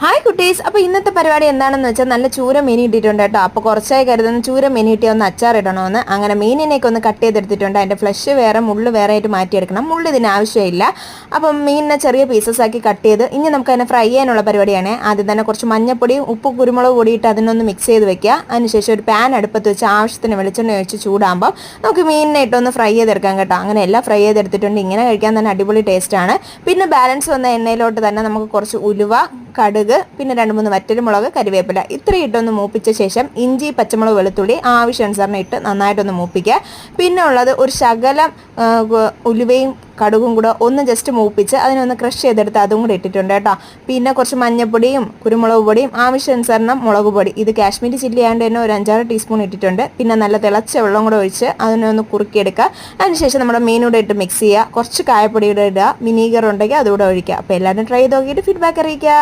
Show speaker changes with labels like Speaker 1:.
Speaker 1: Hi കുട്ടീസ്. അപ്പോൾ ഇന്നത്തെ പരിപാടി എന്താണെന്ന് വെച്ചാൽ നല്ല ചൂര മീൻ ഇട്ടിട്ടുണ്ട് കേട്ടോ. അപ്പോൾ കുറച്ചായി കരുതുന്ന ചൂര മീൻ ഇട്ടി ഒന്ന് അച്ചാറിടണമെന്ന്. അങ്ങനെ മീനിനെയൊക്കെ ഒന്ന് കട്ട് ചെയ്തെടുത്തിട്ടുണ്ട്. അതിൻ്റെ ഫ്ലഷ് വേറെ മുള്ള് വേറെ ആയിട്ട് മാറ്റിയെടുക്കണം. മുള്ള് ഇതിന് ആവശ്യമില്ല. അപ്പം മീനിനെ ചെറിയ പീസസ് ആക്കി കട്ട് ചെയ്ത് ഇനി നമുക്ക് അതിനെ ഫ്രൈ ചെയ്യാനുള്ള പരിപാടിയാണ്. ആദ്യം തന്നെ കുറച്ച് മഞ്ഞപ്പൊടിയും ഉപ്പ് കുരുമുളക് പൊടിയിട്ട് അതിനൊന്ന് മിക്സ് ചെയ്ത് വെക്കുക. അതിനുശേഷം ഒരു പാൻ അടുപ്പത്ത് വെച്ച് ആവശ്യത്തിന് വെളിച്ചെണ്ണ ഒഴിച്ച് ചൂടാകുമ്പോൾ നമുക്ക് മീനിനെ ഇട്ടൊന്ന് ഫ്രൈ ചെയ്തെടുക്കാം കേട്ടോ. അങ്ങനെ എല്ലാം ഫ്രൈ ചെയ്തെടുത്തിട്ടുണ്ട്. ഇങ്ങനെ കഴിക്കാൻ തന്നെ അടിപൊളി ടേസ്റ്റാണ്. പിന്നെ ബാലൻസ് വന്ന എണ്ണയിലോട്ട് തന്നെ നമുക്ക് കുറച്ച് ഉലുവ, കടുക്, പിന്നെ 2-3 വറ്റൽമുളക്, കരിവേപ്പില ഇത്രയും ഇട്ടൊന്ന് മൂപ്പിച്ച ശേഷം ഇഞ്ചി, പച്ചമുളക്, വെളുത്തുള്ളി ആവശ്യാനുസരണം ഇട്ട് നന്നായിട്ടൊന്ന് മൂപ്പിക്കുക. പിന്നെ ഉള്ളത് ഒരു ശകലം ഉലുവയും കടുകും കൂടെ ഒന്ന് ജസ്റ്റ് മൂപ്പിച്ച് അതിനൊന്ന് ക്രഷ് ചെയ്തെടുത്ത് അതും കൂടെ ഇട്ടിട്ടുണ്ട് കേട്ടോ. പിന്നെ കുറച്ച് മഞ്ഞപ്പൊടിയും കുരുമുളക് പൊടിയും ആവശ്യാനുസരണം മുളക് പൊടി, ഇത് കാശ്മീരി ചില്ലി ആയതുകൊണ്ട് തന്നെ ഒരു 5-6 ടീസ്പൂൺ ഇട്ടിട്ടുണ്ട്. പിന്നെ നല്ല തിളച്ച വെള്ളം കൂടെ ഒഴിച്ച് അതിനൊന്ന് കുറുക്കിയെടുക്കുക. അതിനുശേഷം നമ്മുടെ മീനൂടെ ഇട്ട് മിക്സ് ചെയ്യുക. കുറച്ച് കായപ്പൊടിയുടെ ഇടുക. വിനീഗർ ഉണ്ടെങ്കിൽ അതുകൂടെ ഒഴിക്കുക. അപ്പോൾ എല്ലാവരും ട്രൈ ചെയ്ത് നോക്കിയിട്ട് ഫീഡ്ബാക്ക് അറിയിക്കുക.